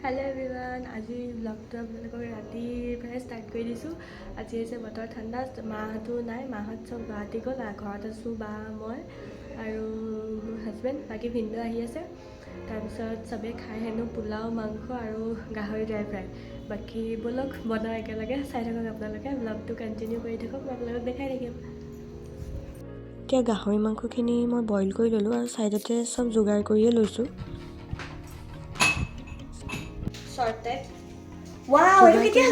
Hello everyone आज ब्लगটো আপোনালোকক ৰাতিৰ পৰাই ষ্টাৰ্ট কৰি দিছোঁ। আজি হৈছে বতৰ ঠাণ্ডা, মাহঁতো নাই, মাহঁত চব গুৱাহাটী গ'ল, ঘৰত আছোঁ বা মই আৰু মোৰ হাজবেণ্ড, বাকী ভিনদেউ আহি আছে। তাৰপিছত চবেই খাই হেনো পোলাও, মাংস আৰু গাহৰি ড্ৰাই ফ্ৰাই। বাকী ব'লক বনাওঁ একেলগে, চাই থাকক আপোনালোকে, ব্লগটো কণ্টিনিউ কৰি থাকক, মই আপোনালোকক দেখাই থাকিম। এতিয়া গাহৰি মাংসখিনি মই বইল কৰি ল'লোঁ আৰু ছাইডতে চব যোগাৰ কৰিয়ে লৈছোঁ।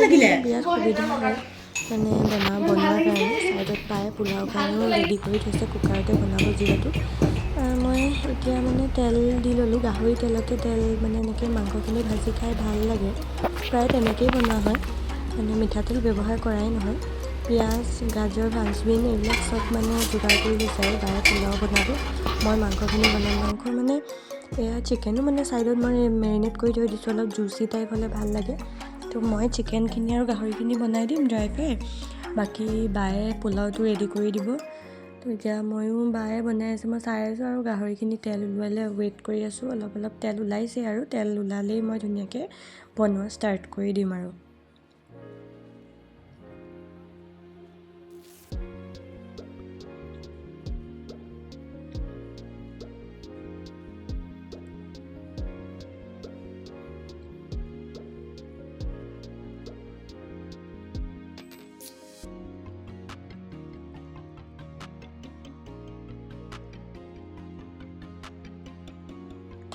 বিৰাট সুবিধা হয় মানে বনোৱাৰ কাৰণে। ছাইডত পায় পোলাও কাৰণেও ৰেডি কৰি থৈছে, কুকাৰতে বনাব যিহেতু। মই এতিয়া মানে তেল দি ল'লোঁ, গাহৰি তেলতে তেল মানে এনেকৈ মাংসখিনি ভাজি খাই ভাল লাগে, প্ৰায় তেনেকৈয়ে বনোৱা হয়, মানে মিঠাতেল ব্যৱহাৰ কৰাই নহয়। পিঁয়াজ, গাজৰ, ফ্ৰান্সবিন এইবিলাক চব মানে যোগাৰ কৰি লৈছে আৰু বায়ে পোলাও বনাব, মই মাংসখিনি বনাম। মাংস মানে এয়া চিকেনো মানে ছাইডত মই মেৰিনেট কৰি থৈ দিছোঁ, অলপ জুচি টাইপ হ'লে ভাল লাগে। তো মই চিকেনখিনি আৰু গাহৰিখিনি বনাই দিম ড্ৰাই ফ্ৰাই, বাকী বায়ে পোলাওটো ৰেডি কৰি দিব। তো এতিয়া ময়ো বায়ে বনাই আছে, মই চাই আছোঁ আৰু গাহৰিখিনি তেল ওলোৱালে ৱেইট কৰি আছোঁ। অলপ অলপ তেল ওলাইছে আৰু তেল ওলালেই মই ধুনীয়াকৈ বনোৱা ষ্টাৰ্ট কৰি দিম আৰু।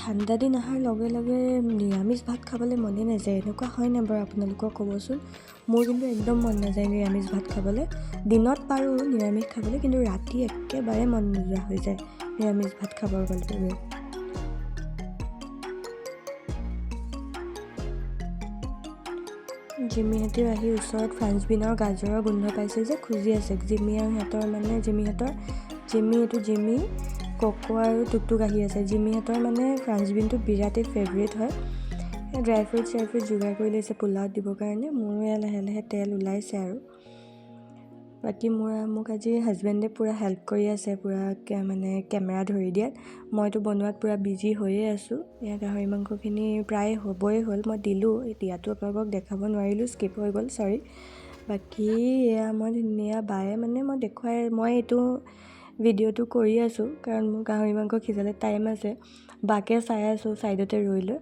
ঠাণ্ডা দিন অহাৰ লগে লগে নিৰামিষ ভাত খাবলৈ মনে নাযায়, এনেকুৱা হয় নাই বাৰু আপোনালোকক ক'বচোন। মোৰ কিন্তু একদম মন নাযায় নিৰামিষ ভাত খাবলৈ। দিনত পাৰোঁ নিৰামিষ খাবলৈ, কিন্তু ৰাতি একেবাৰে মন নোযোৱা হৈ যায় নিৰামিষ ভাত খাবৰ বাবে। জিমিহঁতেও আহি ওচৰত ফ্ৰান্সবিন আৰু গাজৰৰ গোন্ধ পাইছে যে খুজি আছে। জিমি আৰু সিহঁতৰ মানে জিমি ককো আৰু টুকটুক আহি আছে। জিমিহঁতৰ মানে ফ্ৰান্সবিনটো বিৰাটেই ফেভৰেট হয়। ড্ৰাই ফ্ৰুইট যোগাৰ কৰি লৈছে পোলাওত দিবৰ কাৰণে। মোৰো এয়া লাহে লাহে তেল ওলাইছে আৰু। বাকী মোক আজি হাজবেণ্ডে পূৰা হেল্প কৰি আছে, পূৰা মানে কেমেৰা ধৰি দিয়াত। মইতো বনোৱাত পূৰা বিজি হৈয়ে আছোঁ। এয়া গাহৰি মাংসখিনি প্ৰায় হ'বই হ'ল, মই দিলোঁ, দিয়াটো আপোনালোকক দেখাব নোৱাৰিলোঁ, স্কিপ হৈ গ'ল, চৰি। বাকী এয়া বায়ে মানে মই এইটো ভিডিঅ'টো কৰি আছোঁ কাৰণ মোৰ গাহৰি মাংস সিজালে টাইম আছে, বাকে চাই আছোঁ ছাইডতে ৰৈ লৈ।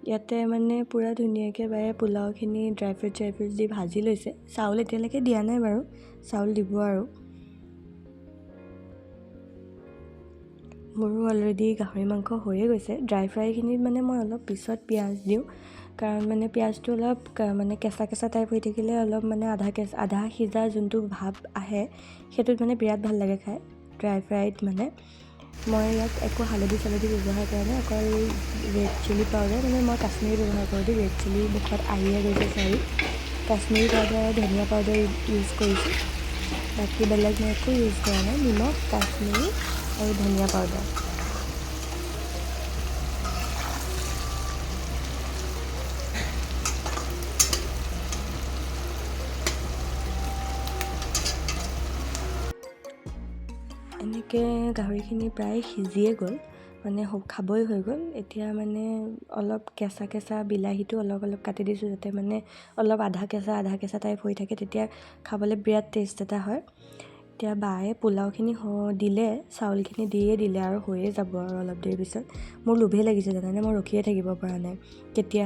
ইয়াতে মানে পূৰা ধুনীয়াকৈ বায়ে পোলাওখিনি ড্ৰাই ফ্ৰুইট দি ভাজি লৈছে। চাউল এতিয়ালৈকে দিয়া নাই বাৰু, চাউল দিব আৰু। মোৰো অলৰেডি গাহৰি মাংস হৈয়ে গৈছে। ড্ৰাই ফ্ৰাইখিনিত মানে মই অলপ পিছত পিঁয়াজ দিওঁ, কাৰণ মানে পিঁয়াজটো অলপ মানে কেঁচা টাইপ হৈ থাকিলে অলপ মানে আধা সিজা যোনটো ভাৱ আহে, সেইটোত মানে বিৰাট ভাল লাগে খাই ড্ৰাই ফ্ৰাইত। মানে মই ইয়াত একো হালধি ব্যৱহাৰ কৰা নাই, অকল ৰেড চিলি পাউডাৰ, মানে মই কাশ্মীৰী ব্যৱহাৰ কৰোঁ দেই, ৰেড চিলি মুখত আহিয়ে গৈছে, চৰি। কাশ্মীৰী পাউডাৰ আৰু ধনিয়া পাউডাৰ ইউজ কৰিছোঁ, বাকী বেলেগ মই একো ইউজ কৰা নাই। নিমখ, কাশ্মীৰী আৰু ধনিয়া পাউডাৰ। এনেকৈ গাহৰিখিনি প্ৰায় সিজিয়ে গ'ল, মানে খাবই হৈ গ'ল। এতিয়া মানে অলপ কেঁচা বিলাহীটো অলপ কাটি দিছোঁ, যাতে মানে অলপ আধা কেঁচা টাইপ হৈ থাকে, তেতিয়া খাবলৈ বিৰাট টেষ্ট এটা হয়। এতিয়া বায়ে পোলাওখিনি দিলে, চাউলখিনি দিয়ে দিলে আৰু হৈয়ে যাব আৰু অলপ দেৰি পিছত। মোৰ লোভেই লাগিছে জানানে, মই ৰখিয়ে থাকিব পৰা নাই, কেতিয়া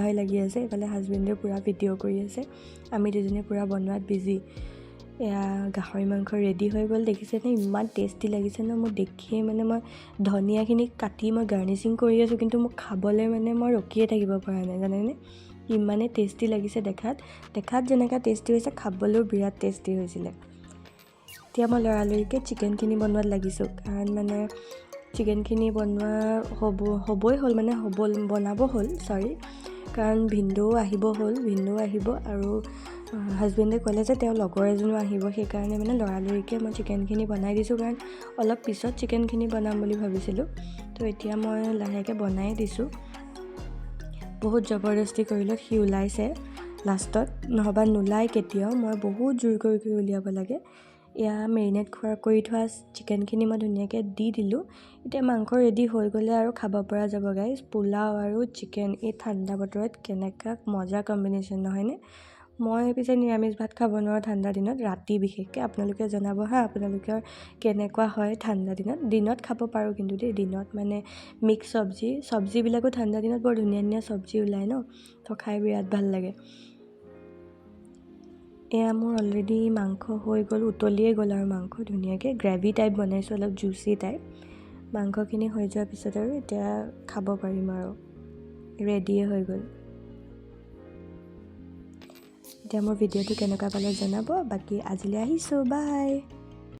হয় লাগি আছে। এইফালে হাজবেণ্ডেও পূৰা ভিডিঅ' কৰি আছে, আমি দুজনী পূৰা বনোৱাত বিজি। এয়া গাহৰি মাংস ৰেডি হৈ গ'ল, দেখিছেনে ইমান টেষ্টি লাগিছে ন। মোৰ দেখিয়ে মানে মই ধনিয়াখিনি কাটি মই গাৰ্নিচিং কৰি আছোঁ, কিন্তু মোক খাবলৈ মানে মই ৰখিয়ে থাকিব পৰা নাই জানেনে। ইমানেই টেষ্টি লাগিছে, দেখাত যেনেকৈ টেষ্টি হৈছে, খাবলৈও বিৰাট টেষ্টি হৈছিলে। এতিয়া মই লৰালৰিকৈ চিকেনখিনি বনোৱাত লাগিছোঁ, কাৰণ মানে চিকেনখিনি হ'বই হ'ল, মানে বনাব হ'ল, চৰি। কাৰণ ভিনদেউ আহিব আৰু হাজবেণ্ডে ক'লে যে তেওঁৰ লগৰ এজনো আহিব, সেইকাৰণে মানে লৰালৰিকৈ মই চিকেনখিনি বনাই দিছোঁ, কাৰণ অলপ পিছত চিকেনখিনি বনাম বুলি ভাবিছিলোঁ। তো এতিয়া মই লাহেকৈ বনাই দিছোঁ। বহুত জবৰদস্তি কৰিলত সি ওলাইছে লাষ্টত, নহ'বা নোলায় কেতিয়াও। মই বহুত জোৰ কৰি উলিয়াব লাগে। এয়া মেৰিনেট কৰি থোৱা চিকেনখিনি মই ধুনীয়াকৈ দি দিলোঁ। এতিয়া মাংস ৰেডি হৈ গ'লে আৰু খাব পৰা যাব গাইজ। পোলাও আৰু চিকেন এই ঠাণ্ডা বতৰত কেনেকুৱা মজা কম্বিনেশ্যন নহয়নে? মই পিছে নিৰামিষ ভাত খাব নোৱাৰোঁ ঠাণ্ডা দিনত, ৰাতি বিশেষকৈ। আপোনালোকে জনাব হা, আপোনালোকৰ কেনেকুৱা হয় ঠাণ্ডা দিনত। দিনত খাব পাৰোঁ কিন্তু দেই, দিনত মানে মিক্স চব্জিবিলাকো ঠাণ্ডা দিনত বৰ ধুনীয়া ধুনীয়া চব্জি ওলায় ন, তো খাই বিৰাট ভাল লাগে। এয়া মোৰ অলৰেডি মাংস হৈ গ'ল, উতলিয়ে গ'ল আৰু মাংস ধুনীয়াকৈ গ্ৰেভি টাইপ বনাইছোঁ, অলপ জুচি টাইপ। মাংসখিনি হৈ যোৱাৰ পিছত আৰু এতিয়া খাব পাৰিম আৰু, ৰেডিয়ে হৈ গ'ল। এতিয়া মোৰ ভিডিঅ'টো কেনেকুৱা পালে জনাব। বাকী আজিলৈ আহিছোঁ, বাই।